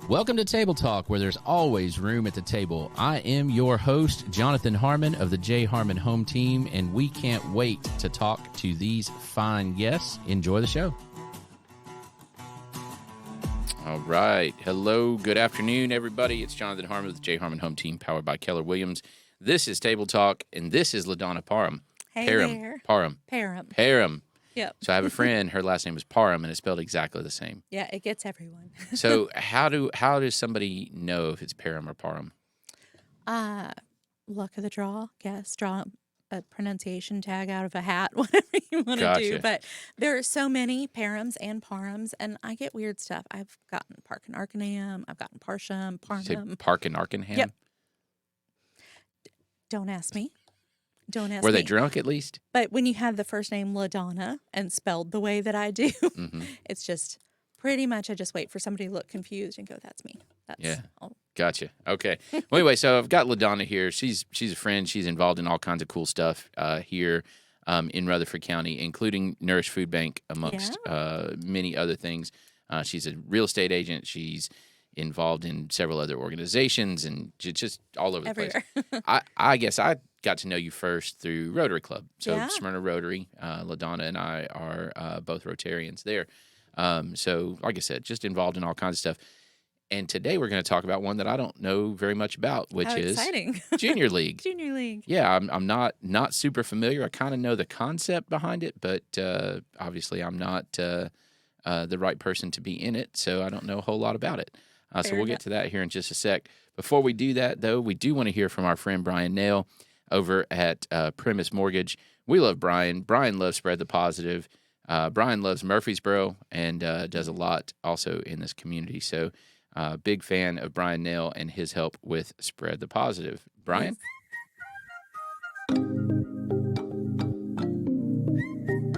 Welcome to Table Talk, where there's always room at the table. I am your host, Jonathan Harmon of the J. Harmon Home Team, and we can't wait to talk to these fine guests. Enjoy the show. All right. Hello. Good afternoon, everybody. It's Jonathan Harmon of the J. Harmon Home Team, powered by Keller Williams. This is Table Talk, and this is Ladawna Parham. Hey Parham. there. Parham. Parham. Parham. Yep. So I have a friend, her last name is Parham, and it's spelled exactly the same. Yeah, it gets everyone. So how does somebody know if it's Parham or Parham? Luck of the draw, guess, draw a pronunciation tag out of a hat, whatever you want to do. But there are so many Parhams and Parhams, and I get weird stuff. I've gotten Park and Arkenham, I've gotten Parsham, Parham. Park and Arkenham? Yep. Don't ask me. Don't ask me. Were they drunk at least? But when you have the first name Ladawna and spelled the way that I do, it's just pretty much I just wait for somebody to look confused and go, that's me. That's all. Gotcha. Okay. Well, anyway, so I've got Ladawna here. She's a friend. She's involved in all kinds of cool stuff here in Rutherford County, including Nourish Food Bank, amongst many other things. She's a real estate agent. She's involved in several other organizations and just all over the place. I guess I got to know you first through Rotary Club. So Smyrna Rotary, Ladawna and I are both Rotarians there. So like I said, just involved in all kinds of stuff. And today we're going to talk about one that I don't know very much about, which is Junior League. Junior League. Yeah, I'm not super familiar. I kind of know the concept behind it, but obviously I'm not the right person to be in it, so I don't know a whole lot about it. So we'll get to that here in just a sec. Before we do that, though, we do want to hear from our friend Brian Nail over at Premise Mortgage. We love Brian. Brian loves Spread the Positive. Brian loves Murfreesboro and does a lot also in this community. So big fan of Brian Nail and his help with Spread the Positive. Brian?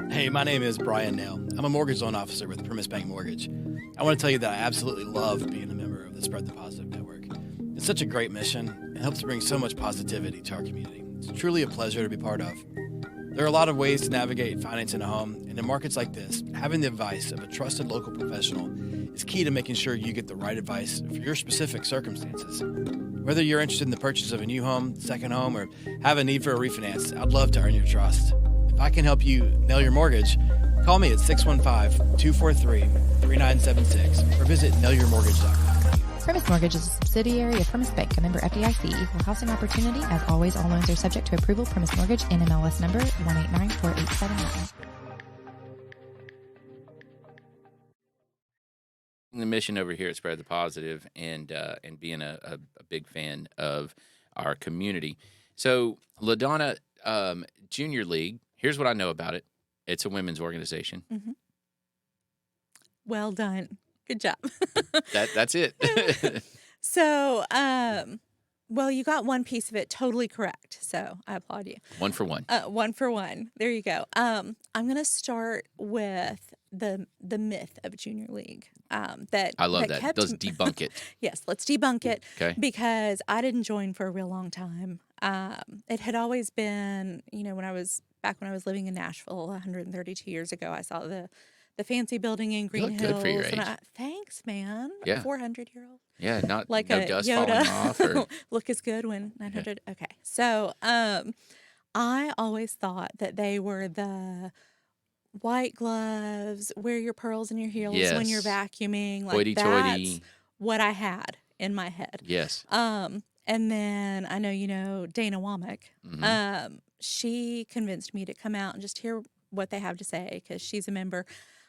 Hey, my name is Brian Nail. I'm a mortgage loan officer with Premise Bank Mortgage. I want to tell you that I absolutely love being a member of the Spread the Positive Network. It's such a great mission and helps bring so much positivity to our community. It's truly a pleasure to be part of. There are a lot of ways to navigate financing a home, and in markets like this, having the advice of a trusted local professional is key to making sure you get the right advice for your specific circumstances. Whether you're interested in the purchase of a new home, second home, or have a need for a refinance, I'd love to earn your trust. If I can help you nail your mortgage, call me at 615-243-3976 or visit nailyourmortgage.com. Premise Mortgage is a subsidiary of Premise Bank, a member FDIC, equal housing opportunity. As always, all loans are subject to approval. Premise Mortgage, NMLS number 1894879. The mission over here at Spread the Positive and being a big fan of our community. So Ladawna, Junior League, here's what I know about it. It's a women's organization. Mm-hmm. Well done. Good job. That's it. So, well, you got one piece of it totally correct. So I applaud you. 1 for 1. 1 for 1. There you go. I'm going to start with the myth of Junior League. I love that. Let's debunk it. Yes, let's debunk it. Okay. Because I didn't join for a real long time. It had always been, when I was living in Nashville 132 years ago, I saw the fancy building in Green Hills. Good for your age. Thanks, man. Yeah. 400-year-old. Yeah, not like no a dust Yoda. falling off. Or... Look as good when 900. Yeah. Okay. So I always thought that they were the white gloves, wear your pearls in your heels when you're vacuuming. Like that's what I had in my head. Yes. And then I know you know Dana Womack. Mm-hmm. She convinced me to come out and just hear what they have to say because she's a member.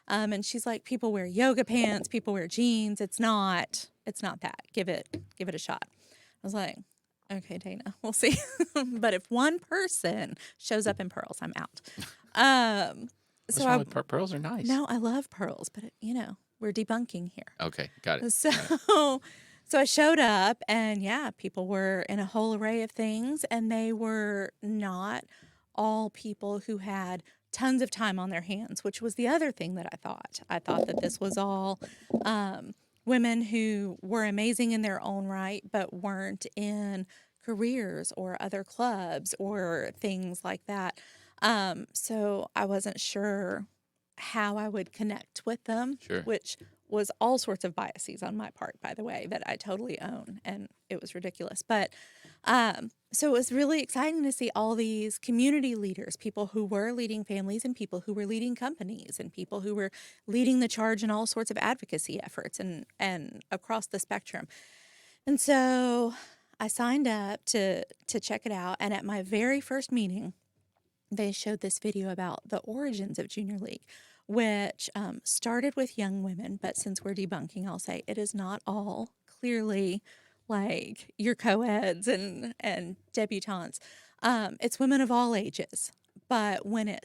And she's like, people wear yoga pants, people wear jeans. It's not that. Give it a shot. I was like, okay, Dana, we'll see. But if one person shows up in pearls, I'm out. Pearls are nice. No, I love pearls, but we're debunking here. Okay, got it. So I showed up, and people were in a whole array of things, and they were not all people who had tons of time on their hands, which was the other thing that I thought. I thought that this was all women who were amazing in their own right, but weren't in careers or other clubs or things like that. So I wasn't sure how I would connect with them, which was all sorts of biases on my part, by the way, that I totally own, and it was ridiculous. But so it was really exciting to see all these community leaders, people who were leading families and people who were leading companies and people who were leading the charge in all sorts of advocacy efforts and across the spectrum. And so I signed up to check it out. And at my very first meeting, they showed this video about the origins of Junior League, which started with young women. But since we're debunking, I'll say it is not all clearly like your co-eds and debutantes. It's women of all ages. But when it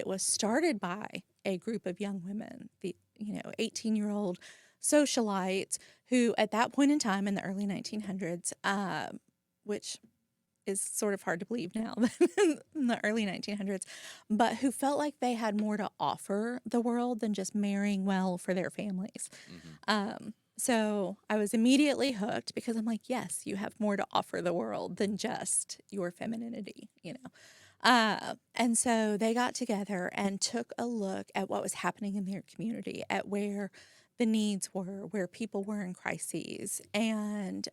was started by a group of young women, the 18-year-old socialites who at that point in time in the early 1900s, which is sort of hard to believe now in the early 1900s, but who felt like they had more to offer the world than just marrying well for their families. So I was immediately hooked because I'm like, yes, you have more to offer the world than just your femininity, and so they got together and took a look at what was happening in their community, at where the needs were, where people were in crises, and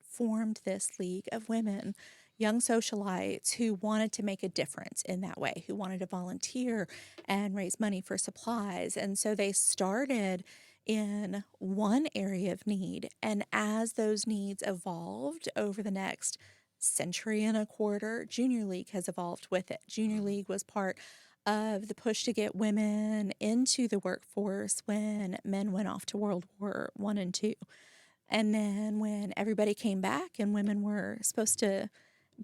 formed this league of women, young socialites who wanted to make a difference in that way, who wanted to volunteer and raise money for supplies. And so they started in one area of need. And as those needs evolved over the next century and a quarter, Junior League has evolved with it. Junior League was part of the push to get women into the workforce when men went off to World War I and II. And then when everybody came back and women were supposed to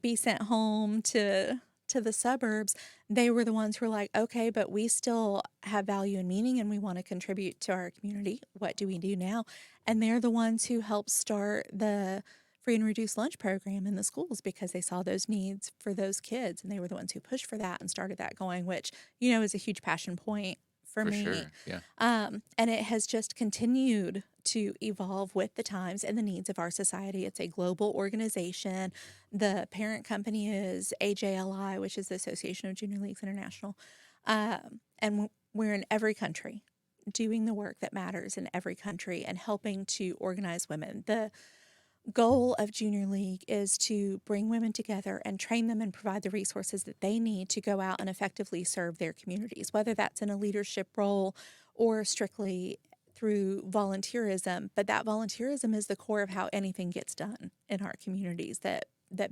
be sent home to the suburbs, they were the ones who were like, okay, but we still have value and meaning and we want to contribute to our community. What do we do now? And they're the ones who helped start the free and reduced lunch program in the schools because they saw those needs for those kids. And they were the ones who pushed for that and started that going, which, is a huge passion point for me. Sure, yeah. And it has just continued to evolve with the times and the needs of our society. It's a global organization. The parent company is AJLI, which is the Association of Junior Leagues International. And we're in every country doing the work that matters in every country and helping to organize women. The goal of Junior League is to bring women together and train them and provide the resources that they need to go out and effectively serve their communities, whether that's in a leadership role or strictly through volunteerism. But that volunteerism is the core of how anything gets done in our communities that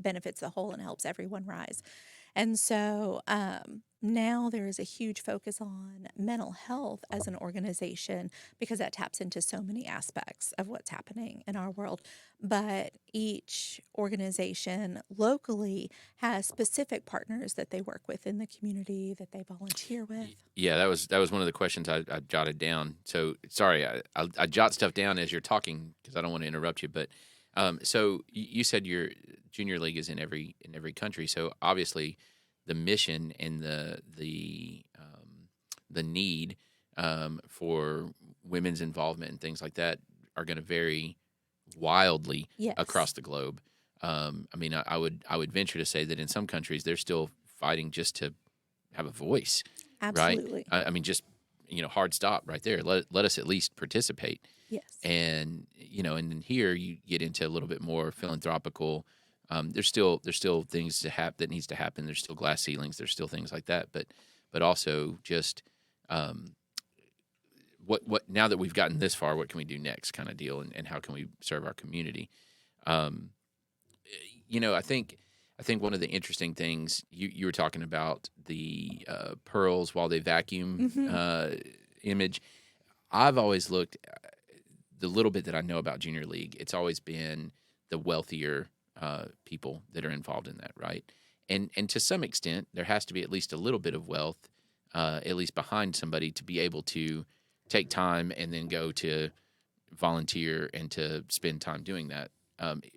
benefits the whole and helps everyone rise. And so now there is a huge focus on mental health as an organization because that taps into so many aspects of what's happening in our world. But each organization locally has specific partners that they work with in the community that they volunteer with. Yeah, that was one of the questions I jotted down. So sorry, I jot stuff down as you're talking because I don't want to interrupt you. But so you said your Junior League is in every country. So obviously, the mission and the need for women's involvement and things like that are going to vary wildly across the globe. I mean, I would venture to say that in some countries they're still fighting just to have a voice. Absolutely. Right? I mean, just hard stop right there. Let us at least participate. Yes. And and then here you get into a little bit more philanthropical. There's still things that needs to happen. There's still glass ceilings. There's still things like that. But also just what now that we've gotten this far, what can we do next, kind of deal, and how can we serve our community? I think one of the interesting things you were talking about the pearls while they vacuum image. I've always looked the little bit that I know about Junior League. It's always been the wealthier people that are involved in that, right? And to some extent, there has to be at least a little bit of wealth, at least behind somebody to be able to take time and then go to volunteer and to spend time doing that,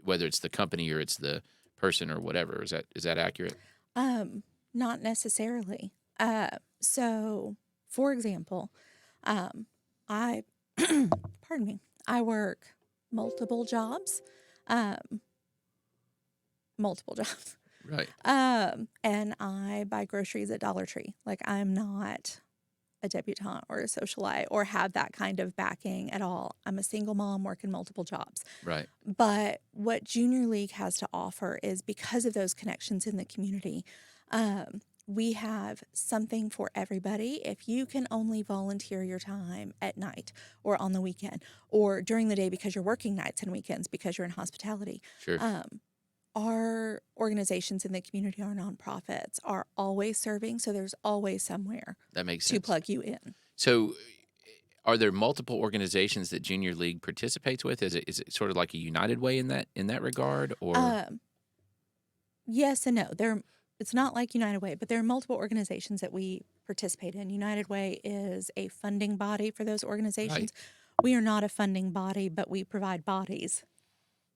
whether it's the company or it's the person or whatever. Is that accurate? Not necessarily. So, for example, I pardon me, I work multiple jobs. Right. And I buy groceries at Dollar Tree. Like, I'm not a debutante or a socialite or have that kind of backing at all. I'm a single mom working multiple jobs. Right. But what Junior League has to offer is because of those connections in the community, we have something for everybody. If you can only volunteer your time at night or on the weekend or during the day because you're working nights and weekends because you're in hospitality, Sure. our organizations in the community, our nonprofits, are always serving. So there's always somewhere That makes to sense. plug you in. So, are there multiple organizations that Junior League participates with? Is it sort of like a United Way in that regard, or Yes and no. It's not like United Way, but there are multiple organizations that we participate in. United Way is a funding body for those organizations. We are not a funding body, but we provide bodies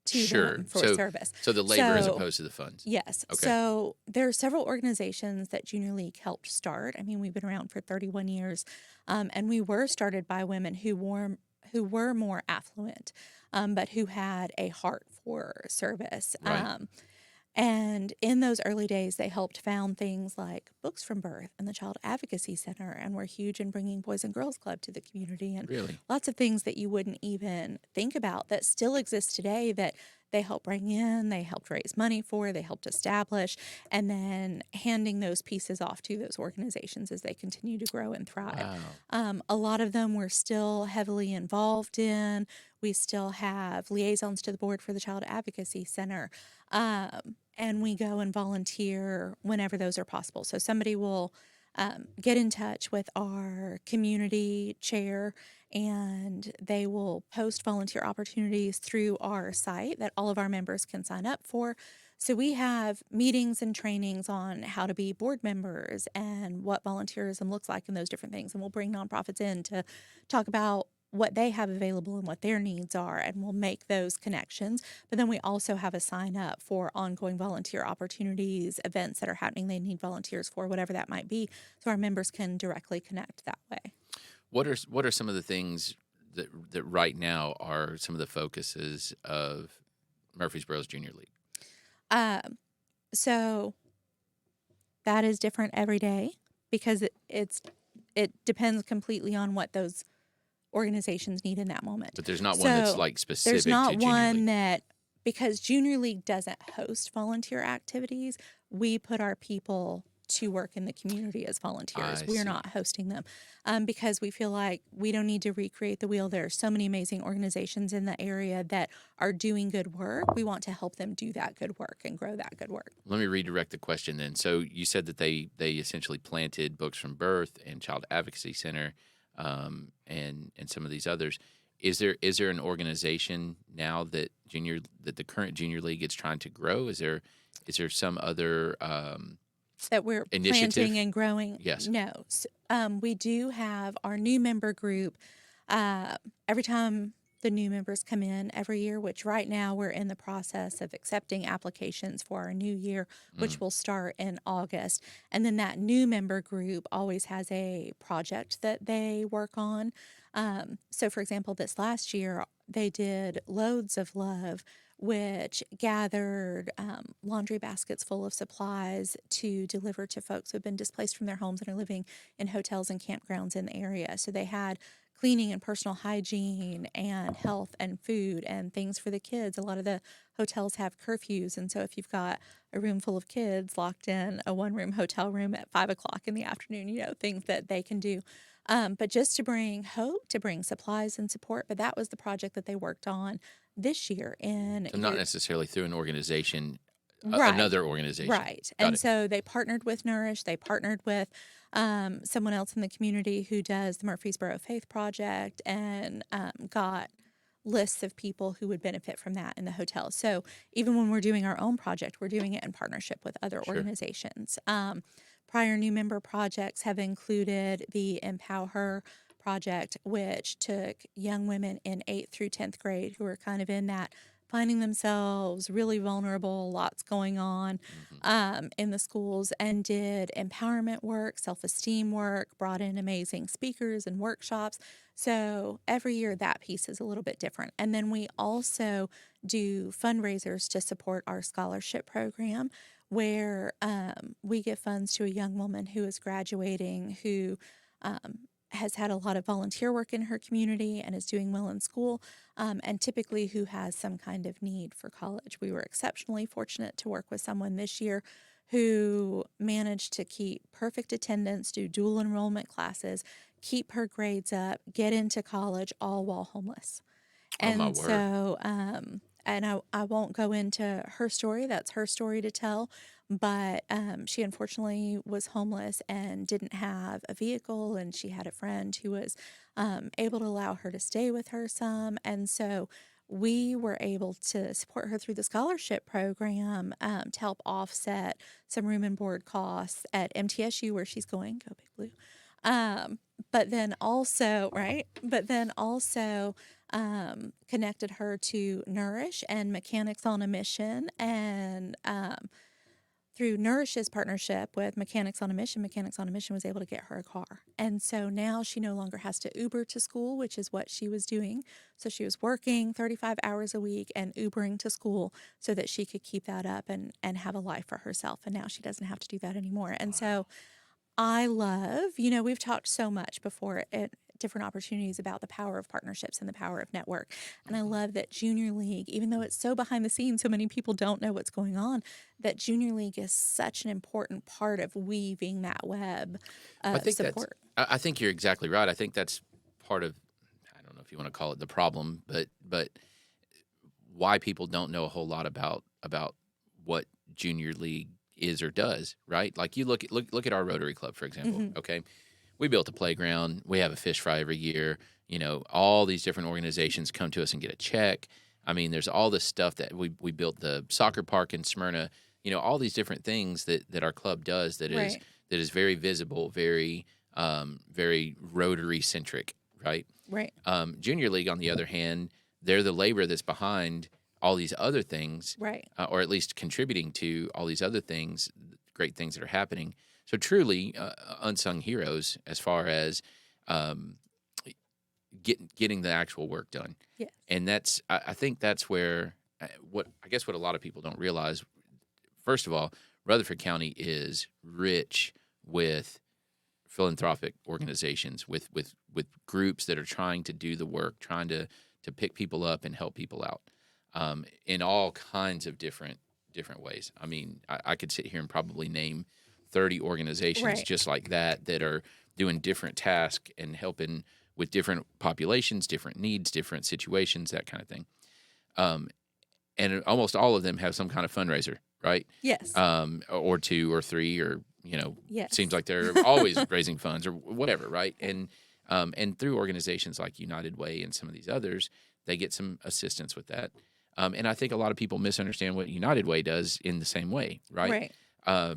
to sure? them for service. So the labor as So, opposed to the funds. yes. Okay. So there are several organizations that Junior League helped start. I mean, we've been around for 31 years, and we were started by women who were more affluent, but who had a heart for service. Right. And in those early days, they helped found things like Books from Birth and the Child Advocacy Center, and were huge in bringing Boys and Girls Club to the community, and Really? lots of things that you wouldn't even think about that still exist today that they helped bring in, they helped raise money for, they helped establish, and then handing those pieces off to those organizations as they continue to grow and thrive. Wow. A lot of them we're still heavily involved in. We still have liaisons to the board for the Child Advocacy Center. And we go and volunteer whenever those are possible. So somebody will get in touch with our community chair, and they will post volunteer opportunities through our site that all of our members can sign up for. So we have meetings and trainings on how to be board members and what volunteerism looks like and those different things. And we'll bring nonprofits in to talk about what they have available and what their needs are, and we'll make those connections. But then we also have a sign up for ongoing volunteer opportunities, events that are happening they need volunteers for, whatever that might be, so our members can directly connect that way. What are some of the things that right now are some of the focuses of Murfreesboro's Junior League? So that is different every day because it depends completely on what those organizations need in that moment. But there's not one that's like specific there's not to Junior one League. that, because Junior League doesn't host volunteer activities, we put our people to work in the community as volunteers. I We're see. not hosting them because we feel like we don't need to recreate the wheel. There are so many amazing organizations in the area that are doing good work. We want to help them do that good work and grow that good work. Let me redirect the question then. So you said that they essentially planted Books from Birth and Child Advocacy Center, and some of these others. Is there an organization now that the current Junior League is trying to grow? Is there some other that we're initiative? planting and growing? Yes. No. We do have our new member group. Every time the new members come in every year, which right now we're in the process of accepting applications for our new year, which will start in August. And then that new member group always has a project that they work on. So, for example, this last year, they did Loads of Love, which gathered laundry baskets full of supplies to deliver to folks who have been displaced from their homes and are living in hotels and campgrounds in the area. So they had cleaning and personal hygiene and health and food and things for the kids. A lot of the hotels have curfews, and so if you've got a room full of kids locked in a one-room hotel room at 5 o'clock in the afternoon, things that they can do. But just to bring hope, to bring supplies and support. But that was the project that they worked on this year. So not necessarily through an organization, Right. Another organization. Right. Got And it. so they partnered with Nourish. They partnered with someone else in the community who does the Murfreesboro Faith Project, and got lists of people who would benefit from that in the hotel. So even when we're doing our own project, we're doing it in partnership with other Sure. organizations. Prior new member projects have included the Empower Her project, which took young women in 8th through 10th grade who are kind of in that finding themselves really vulnerable, lots going on in the schools, and did empowerment work, self-esteem work, brought in amazing speakers and workshops. So every year that piece is a little bit different. And then we also do fundraisers to support our scholarship program, where we give funds to a young woman who is graduating, who has had a lot of volunteer work in her community and is doing well in school, and typically who has some kind of need for college. We were exceptionally fortunate to work with someone this year who managed to keep perfect attendance, do dual enrollment classes, keep her grades up, get into college, all while homeless. Oh my And word. so, and I won't go into her story. That's her story to tell. But she unfortunately was homeless and didn't have a vehicle. And she had a friend who was able to allow her to stay with her some. And so we were able to support her through the scholarship program to help offset some room and board costs at MTSU, where she's going. Go Big Blue. But then also, right? But then also connected her to Nourish and Mechanics on a Mission. And through Nourish's partnership with Mechanics on a Mission was able to get her a car. And so now she no longer has to Uber to school, which is what she was doing. So she was working 35 hours a week and Ubering to school so that she could keep that up and have a life for herself. And now she doesn't have to do that anymore. And so I love, we've talked so much before at different opportunities about the power of partnerships and the power of network. And I love that Junior League, even though it's so behind the scenes, so many people don't know what's going on, that Junior League is such an important part of weaving that web I of think support. I think you're exactly right. I think that's part of, I don't know if you want to call it the problem, but why people don't know a whole lot about what Junior League is or does, right? Like you look at our Rotary Club, for example. Okay, we built a playground. We have a fish fry every year. All these different organizations come to us and get a check. I mean, there's all this stuff that we built the soccer park in Smyrna. All these different things that our club does that Right. is very visible, very very Rotary centric, right? Right. Junior League, on the other hand, they're the labor that's behind all these other things, Right. or at least contributing to all these other things, great things that are happening. So truly unsung heroes as far as getting the actual work done. Yes. And I think that's where what a lot of people don't realize. First of all, Rutherford County is rich with philanthropic organizations, with groups that are trying to do the work, trying to pick people up and help people out in all kinds of different ways. I mean, I could sit here and probably name 30 organizations Right. just like that are doing different tasks and helping with different populations, different needs, different situations, that kind of thing. And almost all of them have some kind of fundraiser, right? Yes. Or two or three, or Yes. seems like they're always raising funds or whatever, right? And through organizations like United Way and some of these others, they get some assistance with that. And I think a lot of people misunderstand what United Way does in the same way, right? Right.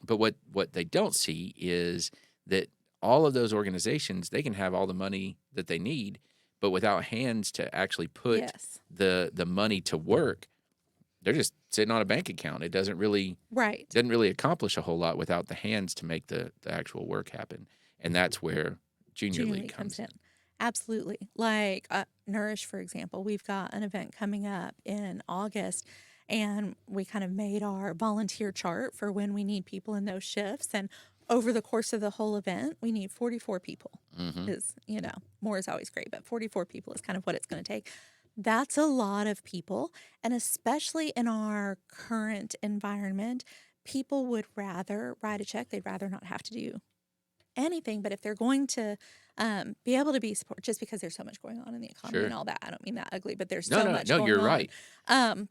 But what they don't see is that all of those organizations, they can have all the money that they need, but without hands to actually put Yes. the money to work, they're just sitting on a bank account. It doesn't really Right. accomplish a whole lot without the hands to make the actual work happen. And that's where Junior League comes in. Absolutely. Like Nourish, for example, we've got an event coming up in August, and we kind of made our volunteer chart for when we need people in those shifts. And over the course of the whole event, we need 44 people. Is more is always great, but 44 people is kind of what it's going to take. That's a lot of people, and especially in our current environment, people would rather write a check. They'd rather not have to do anything. But if they're going to be able to be support, just because there's so much going on in the economy and all that, I don't mean that ugly, but there's so much going you're on. right.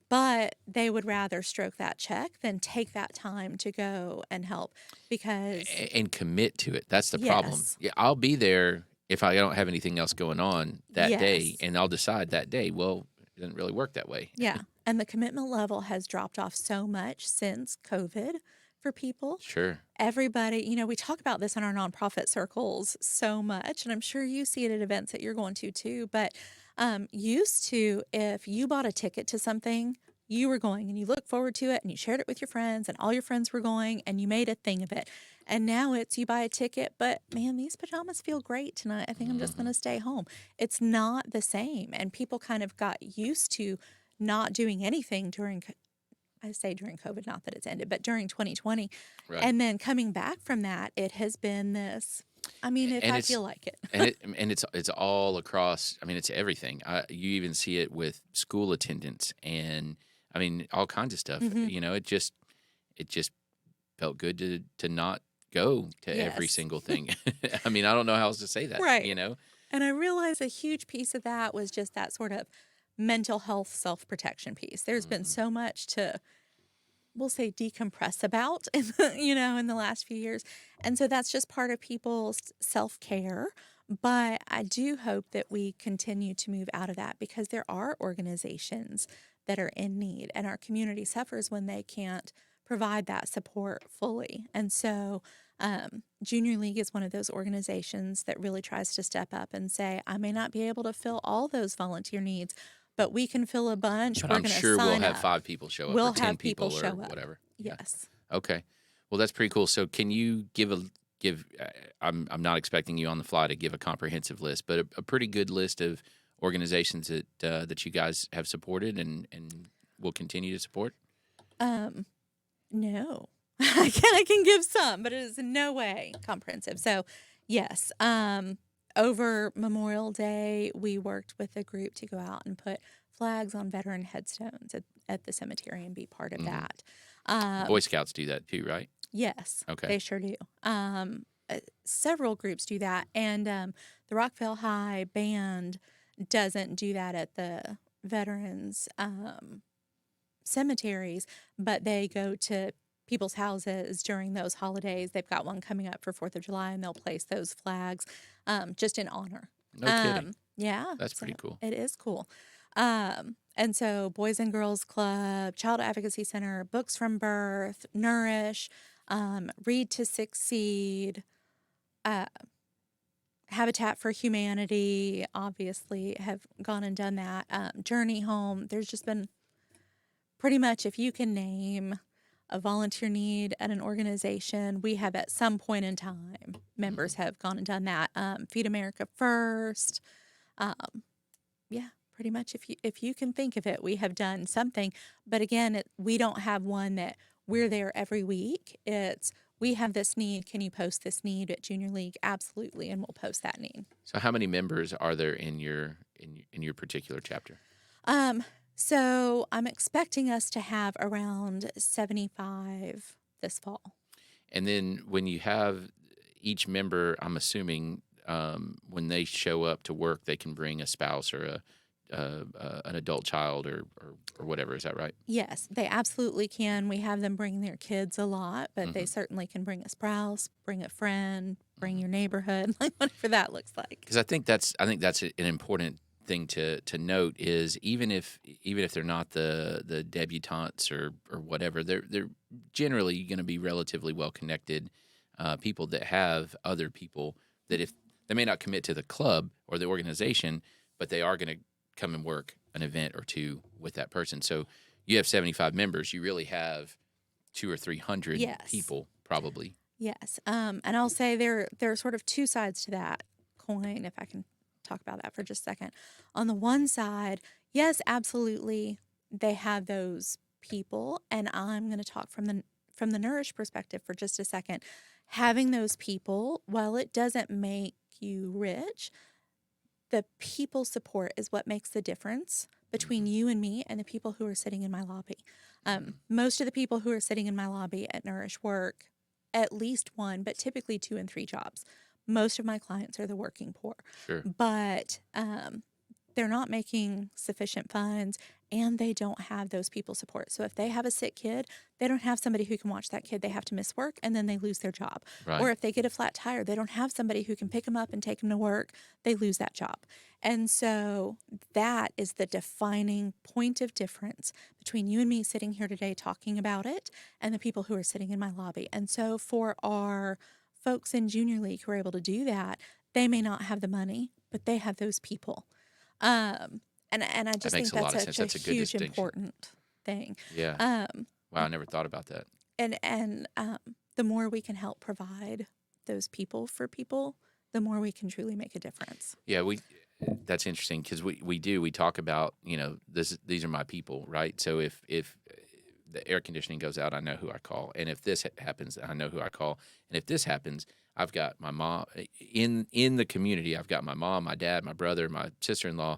But they would rather stroke that check than take that time to go and help because And commit to it. That's the problem. Yes. Yeah, I'll be there if I don't have anything else going on that day, Yes. and I'll decide that day. Well, it doesn't really work that way. yeah, and the commitment level has dropped off so much since COVID for people. Sure. Everybody, we talk about this in our nonprofit circles so much, and I'm sure you see it at events that you're going to too. But used to, if you bought a ticket to something, you were going and you looked forward to it and you shared it with your friends and all your friends were going and you made a thing of it. And now it's you buy a ticket, but man, these pajamas feel great tonight. I think I'm just going to stay home. It's not the same. And people kind of got used to not doing anything during COVID, not that it's ended, but during 2020. Right. And then coming back from that, it has been this I mean, if And I it's feel like it. and it's all across. I mean, it's everything. You even see it with school attendance, and I mean, all kinds of stuff. Mhm. You know, it just felt good to not go to every Yes. single thing. I mean, I don't know how else to say that. Right. You know, And I realized a huge piece of that was just that sort of mental health self-protection piece. There's been so much to, we'll say, decompress about in in the last few years. And so that's just part of people's self-care. But I do hope that we continue to move out of that, because there are organizations that are in need, and our community suffers when they can't provide that support fully. And so Junior League is one of those organizations that really tries to step up and say, I may not be able to fill all those volunteer needs, but we can fill a bunch. but We're I'm going to sure we'll sign have up. 5 people show up, We'll or 10 have people people, or show up. whatever. Yeah. Yes. Okay. Well, that's pretty cool. So, can you give? I'm not expecting you on the fly to give a comprehensive list, but a pretty good list of organizations that you guys have supported and will continue to support. No, I can give some, but it is in no way comprehensive. So, yes, over Memorial Day, we worked with a group to go out and put flags on veteran headstones at the cemetery and be part of that. Boy Scouts do that too, right? Yes, Okay. they sure do. Several groups do that, and the Rockville High Band doesn't do that at the veterans cemeteries, but they go to people's houses during those holidays. They've got one coming up for 4th of July, and they'll place those flags just in honor. No kidding. Yeah. That's so pretty cool. It is cool. And so Boys and Girls Club, Child Advocacy Center, Books from Birth, Nourish, Read to Succeed, Habitat for Humanity, obviously, have gone and done that. Journey Home. There's just been pretty much, if you can name a volunteer need at an organization, we have at some point in time, members have gone and done that. Feed America First. Yeah, pretty much if you can think of it, we have done something. But again, we don't have one that we're there every week. It's, we have this need. Can you post this need at Junior League? Absolutely, and we'll post that need. So, how many members are there in your particular chapter? So I'm expecting us to have around 75 this fall. And then when you have each member, I'm assuming when they show up to work, they can bring a spouse or an adult child or whatever. Is that right? Yes, they absolutely can. We have them bring their kids a lot, but they certainly can bring a spouse, bring a friend, bring your neighborhood, like whatever that looks like. Because I think that's an important thing to note is even if they're not the debutantes or whatever, they're generally going to be relatively well connected people that have other people that, if they may not commit to the club or the organization, but they are going to come and work an event or two with that person. So you have 75 members. You really have 200 or 300 people probably. Yes. And I'll say there are sort of two sides to that coin, if I can talk about that for just a second. On the one side, yes, absolutely, they have those people, and I'm going to talk from the Nourish perspective for just a second. Having those people, while it doesn't make you rich, the people support is what makes the difference between you and me and the people who are sitting in my lobby. Most of the people who are sitting in my lobby at Nourish work at least one, but typically 2 and 3 jobs. Most of my clients are the working poor. Sure. But they're not making sufficient funds, and they don't have those people support. So if they have a sick kid, they don't have somebody who can watch that kid. They have to miss work, and then they lose their job. Right. Or if they get a flat tire, they don't have somebody who can pick them up and take them to work. They lose that job. And so that is the defining point of difference between you and me sitting here today talking about it and the people who are sitting in my lobby. And so for our folks in Junior League who are able to do that, they may not have the money, but they have those people. And I just think that's such a huge important thing. Yeah. Wow, I never thought about that. And the more we can help provide those people for people, the more we can truly make a difference. Yeah, that's interesting because we talk about, these are my people, right? So if the air conditioning goes out, I know who I call. And if this happens, I know who I call. And if this happens, I've got my mom in the community. I've got my mom, my dad, my brother, my sister-in-law,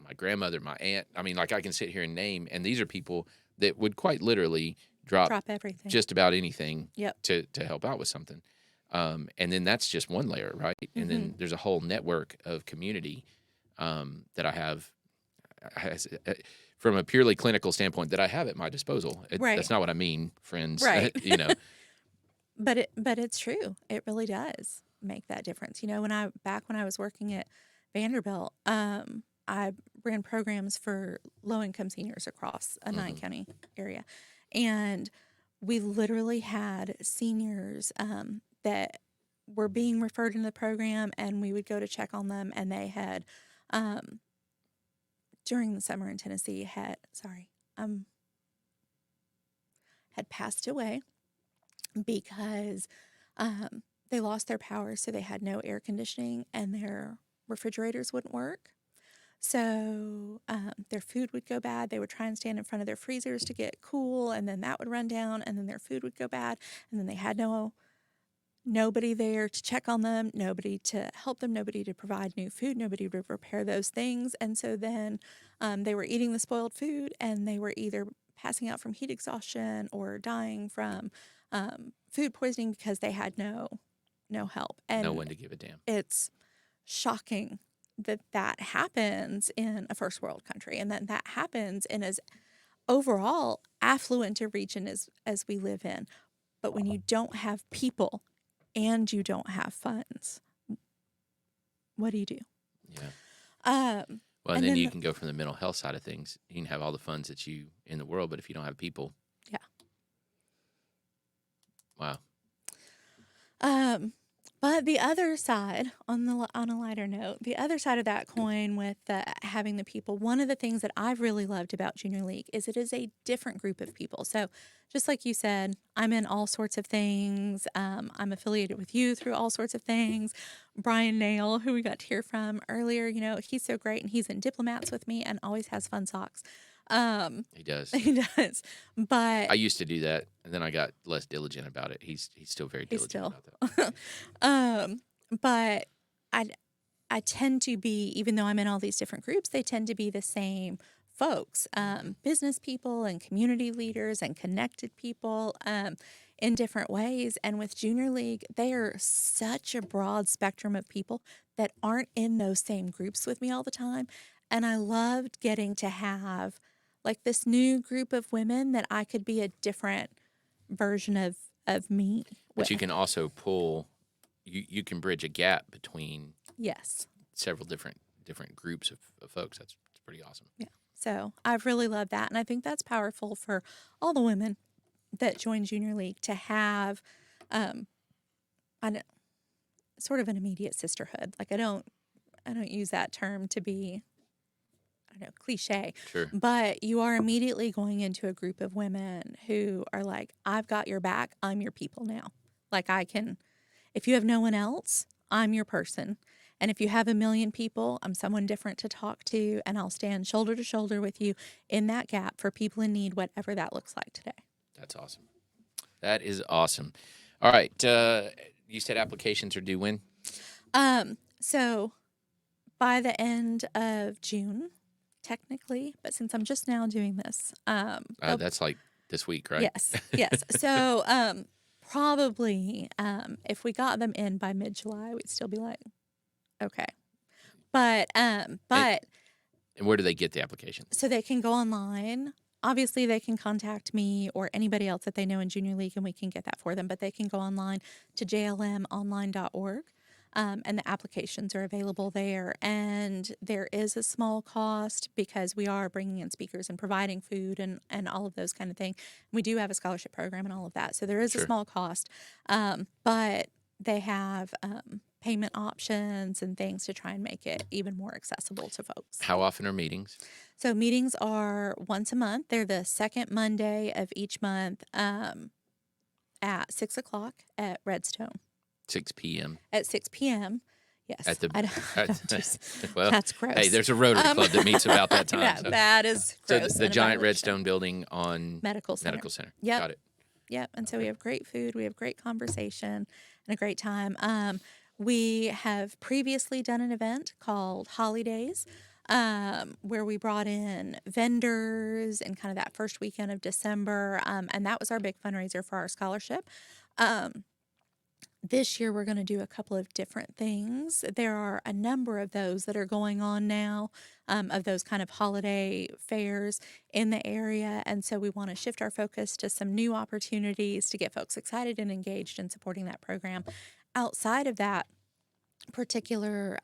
my grandmother, my aunt. I mean, like I can sit here and name, and these are people that would quite literally drop everything, just about anything Yep. to help out with something. And then that's just one layer, right? And then there's a whole network of community that I have from a purely clinical standpoint that I have at my disposal. Right. That's not what I mean, friends. Right. But it's true. It really does make that difference. When I was working at Vanderbilt, I ran programs for low-income seniors across a 9-county area. And we literally had seniors that were being referred into the program, and we would go to check on them, and they had, during the summer in Tennessee, had passed away because they lost their power, so they had no air conditioning, and their refrigerators wouldn't work. So their food would go bad. They would try and stand in front of their freezers to get cool, and then that would run down, and then their food would go bad, and then they had nobody there to check on them, nobody to help them, nobody to provide new food, nobody to repair those things. And so then they were eating the spoiled food, and they were either passing out from heat exhaustion or dying from food poisoning because they had no help. And no one to give a damn. It's shocking that happens in a first world country, and that happens in as overall affluent a region as we live in. But when you don't have people and you don't have funds, what do you do? Yeah. Well, and then you can go from the mental health side of things. You can have all the funds that you in the world, but if you don't have people, yeah. Wow. But the other side, on a lighter note, the other side of that coin with having the people, one of the things that I've really loved about Junior League is it is a different group of people. So just like you said, I'm in all sorts of things. I'm affiliated with you through all sorts of things. Brian Nail, who we got to hear from earlier, he's so great, and he's in diplomats with me and always has fun socks. He does. He does. But I used to do that, and then I got less diligent about it. He's still very diligent about that. But I tend to be, even though I'm in all these different groups, they tend to be the same folks, business people and community leaders and connected people in different ways. And with Junior League, they are such a broad spectrum of people that aren't in those same groups with me all the time. And I loved getting to have like this new group of women that I could be a different version of me But with. you can also pull, you can bridge a gap between several different groups of folks. That's pretty awesome. Yeah. So I've really loved that. And I think that's powerful for all the women that join Junior League to have sort of an immediate sisterhood. Like I don't use that term to be, cliche. Sure. But you are immediately going into a group of women who are like, I've got your back. I'm your people now. Like if you have no one else, I'm your person. And if you have 1 million people, I'm someone different to talk to, and I'll stand shoulder to shoulder with you in that gap for people in need, whatever that looks like today. That's awesome. That is awesome. All right. You said applications are due when? So by the end of June, technically, but since I'm just now doing this, that's like this week, right? Yes. So probably if we got them in by mid-July, we'd still be like, okay. But And where do they get the applications? So they can go online. Obviously, they can contact me or anybody else that they know in Junior League, and we can get that for them. But they can go online to jlmonline.org, and the applications are available there. And there is a small cost because we are bringing in speakers and providing food and all of those kind of things. We do have a scholarship program and all of that. So there is a small cost, but they have payment options and things to try and make it even more accessible to folks. How often are meetings? So meetings are once a month. They're the second Monday of each month at 6 o'clock at Redstone. 6 p.m. At 6 p.m., Yes. At the I don't well, that's gross. hey, there's a Rotary Club that meets about that time. Yeah, so that is so gross. the and a giant violation. redstone building on Medical Center. Medical Center. Yep. Got it. Yep. And so we have great food, we have great conversation, and a great time. We have previously done an event called Holidays, where we brought in vendors and kind of that first weekend of December. And that was our big fundraiser for our scholarship. This year, we're going to do a couple of different things. There are a number of those that are going on now, of those kind of holiday fairs in the area. And so we want to shift our focus to some new opportunities to get folks excited and engaged in supporting that program. Outside of that particular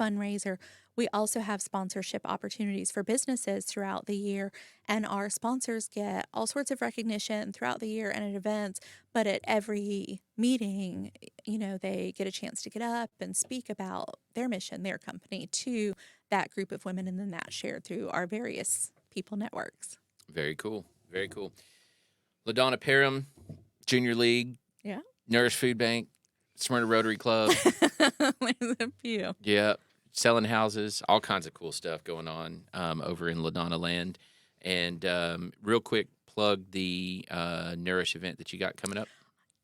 fundraiser, we also have sponsorship opportunities for businesses throughout the year, and our sponsors get all sorts of recognition throughout the year and at events. But at every meeting, they get a chance to get up and speak about their mission, their company, to that group of women, and then that's shared through our various people networks. Very cool. Very cool. Ladawna Parham, Junior League, Yeah. Nourish Food Bank, Smyrna Rotary Club. There's a few. Yeah. Selling houses, all kinds of cool stuff going on over in Ladawna land. And real quick, plug the Nourish event that you got coming up.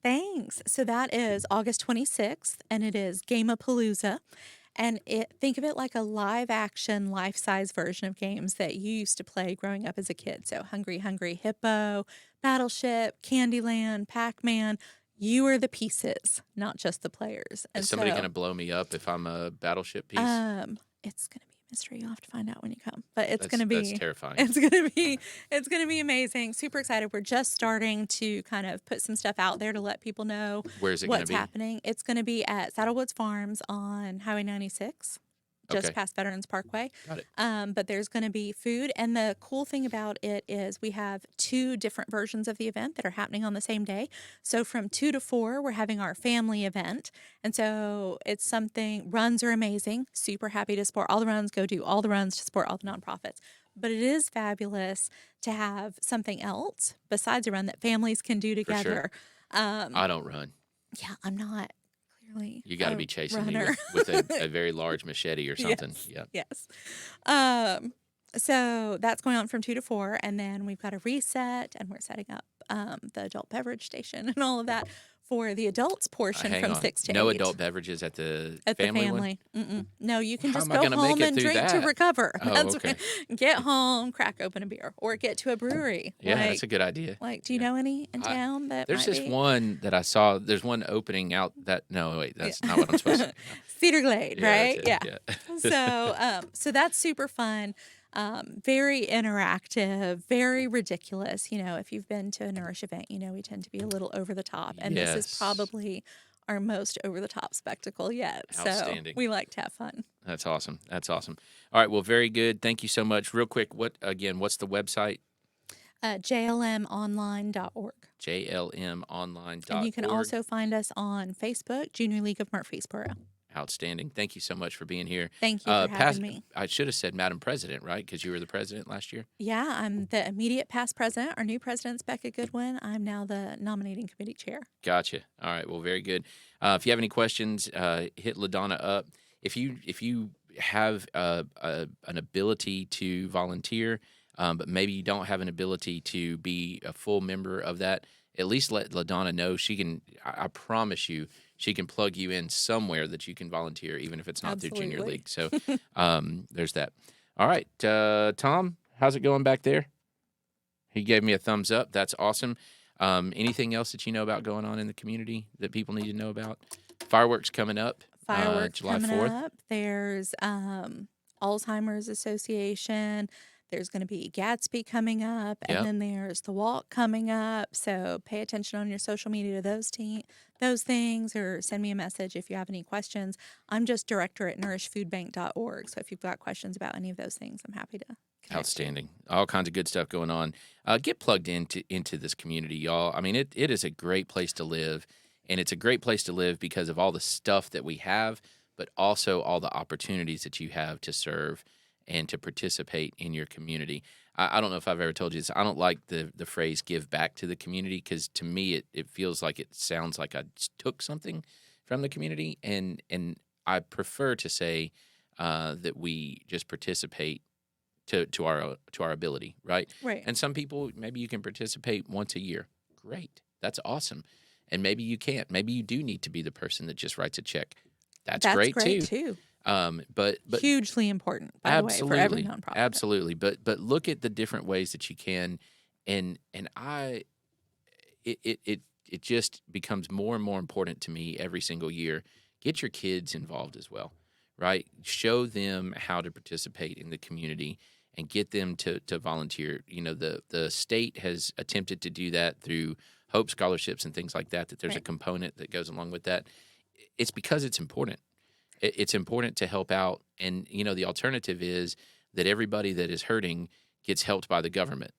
Thanks. So that is August 26th, and it is Gamapalooza. And think of it like a live action, life size version of games that you used to play growing up as a kid. So Hungry Hungry Hippo, Battleship, Candyland, Pac-Man. You are the pieces, not just the players. And Is somebody going to blow me up if I'm a Battleship piece? It's going to be a mystery. You'll have to find out when you come. But it's going to be that's terrifying. It's going to be amazing. Super excited. We're just starting to kind of put some stuff out there to let people know Where's it going to what's be? happening. It's going to be at Saddlewoods Farms on Highway 96. Just Okay. past Veterans Parkway. Got it. But there's going to be food. And the cool thing about it is we have 2 different versions of the event that are happening on the same day. So from 2 to 4, we're having our family event. And so it's something, runs are amazing. Super happy to support all the runs, go do all the runs to support all the nonprofits. But it is fabulous to have something else besides a run that families can do together. I don't run. Yeah, I'm not. You got to be chasing me runner. with a very large machete or something. Yes. So that's going on from 2 to 4, and then we've got a reset, and we're setting up the adult beverage station and all of that for the adults portion Hang from on. 6 to 8. No adult beverages at the At family the one? family. Mm-mm. No, you can How just am I go gonna make home it and through drink to that? recover. Oh, That's okay. Get home, crack open a beer, or get to a brewery. Yeah, that's a good idea. Do you know any in town that There's might this be? one that I saw. There's one opening out that. No, wait, that's not what I'm supposed to. Cedar Glade, Yeah, right? that's it, Yeah. So that's super fun. Very interactive, very ridiculous. If you've been to a Nourish event, we tend to be a little over the top. And this is Yes. probably our most over the top spectacle yet. Outstanding. So we like to have fun. That's awesome. That's awesome. All right. Well, very good. Thank you so much. Real quick, what's the website? JLMonline.org. JLMonline.org. And you can also find us on Facebook, Junior League of Murfreesboro. Outstanding. Thank you so much for being here. Thank you for having me. I should have said Madam President, right? Because you were the president last year. Yeah, I'm the immediate past president. Our new president's Becca Goodwin. I'm now the nominating committee chair. Gotcha. All right. Well, very good. If you have any questions, hit Ladawna up. If you have an ability to volunteer, but maybe you don't have an ability to be a full member of that, at least let Ladawna know. She can. I promise you, she can plug you in somewhere that you can volunteer, even if it's not through Junior League. So there's that. All right, Tom, how's it going back there? He gave me a thumbs up. That's awesome. Anything else that you know about going on in the community that people need to know about? Fireworks coming up. July 4th. Up. There's Alzheimer's Association. There's going to be Gatsby coming up, and then there's the walk coming up. So pay attention on your social media to those things, or send me a message if you have any questions. I'm just director at nourishfoodbank.org. So if you've got questions about any of those things, I'm happy to connect. Outstanding. All kinds of good stuff going on. Get plugged into this community, y'all. I mean, it is a great place to live, and it's a great place to live because of all the stuff that we have, but also all the opportunities that you have to serve and to participate in your community. I don't know if I've ever told you this. I don't like the phrase give back to the community, because to me it feels like it sounds like I took something from the community, and I prefer to say that we just participate to our ability, right? Right. And some people, maybe you can participate once a year. Great, that's awesome. And maybe you can't. Maybe you do need to be the person that just writes a check. That's great too. But Hugely important, by the way, for every absolutely, nonprofit. absolutely. But look at the different ways that you can, and it just becomes more and more important to me every single year. Get your kids involved as well, right? Show them how to participate in the community and get them to volunteer. You know, the state has attempted to do that through Hope scholarships and things like that, that there's a component that goes along with that. It's because it's important. It's important to help out. And, you know, the alternative is that everybody that is hurting gets helped by the government.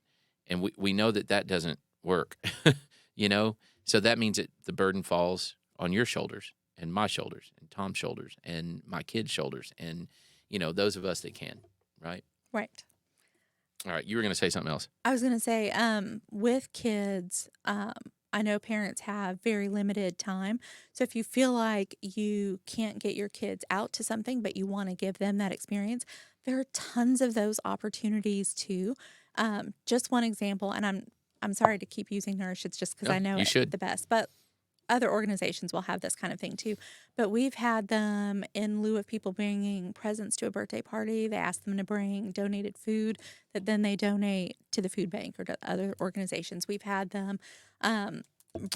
And we know that doesn't work, you know? So that means that the burden falls on your shoulders and my shoulders and Tom's shoulders and my kids' shoulders and, you know, those of us that can, right? Right. All right. You were going to say something else. I was going to say, with kids, I know parents have very limited time. So if you feel like you can't get your kids out to something, but you want to give them that experience, there are tons of those opportunities too. Just one example, and I'm sorry to keep using Nourish. It's just because I know it's the best, but other organizations will have this kind of thing too. But we've had them in lieu of people bringing presents to a birthday party. They ask them to bring donated food that then they donate to the food bank or to other organizations. We've had them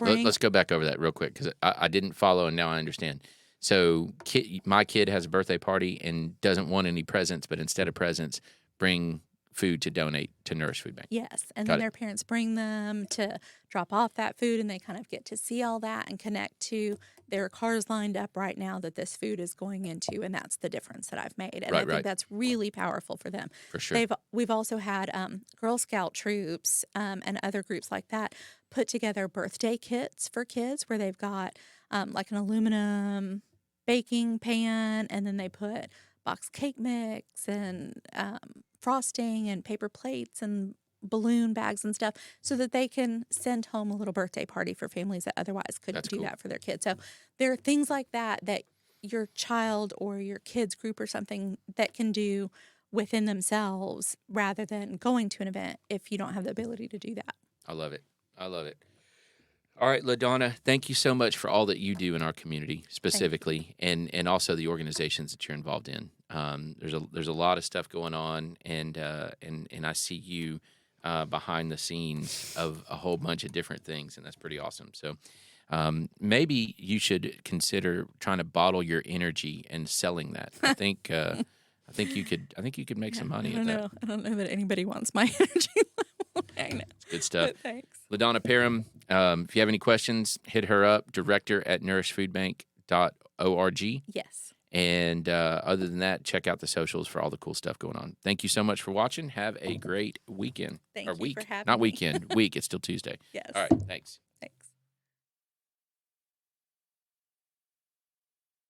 Let's go back over that real quick because I didn't follow and now I understand. So my kid has a birthday party and doesn't want any presents, but instead of presents, bring food to donate to Nourish Food Bank. Yes. And then their parents bring them to drop off that food and they kind of get to see all that and connect to their cars lined up right now that this food is going into. And that's the difference that I've made. And I think that's really powerful for them. For sure. We've also had Girl Scout troops and other groups like that put together birthday kits for kids where they've got like an aluminum baking pan and then they put box cake mix and frosting and paper plates and balloon bags and stuff so that they can send home a little birthday party for families that otherwise couldn't do that for their kids. So there are things like that that your child or your kids group or something that can do within themselves rather than going to an event if you don't have the ability to do that. I love it. All right, Ladawna, thank you so much for all that you do in our community specifically and also the organizations that you're involved in. There's a lot of stuff going on and I see you behind the scenes of a whole bunch of different things, and that's pretty awesome. So maybe you consider trying to bottle your energy and selling that. I think you could make some money at that. I don't know that anybody wants my energy level. I know. It's good stuff. But thanks. Ladawna Parham, if you have any questions, hit her up, director@nourishfoodbank.org. Yes. And other than that, check out the socials for all the cool stuff going on. Thank you so much for watching. Have a great weekend. Thank you for having Not me. weekend, week. It's still Tuesday. Yes. All right. Thanks.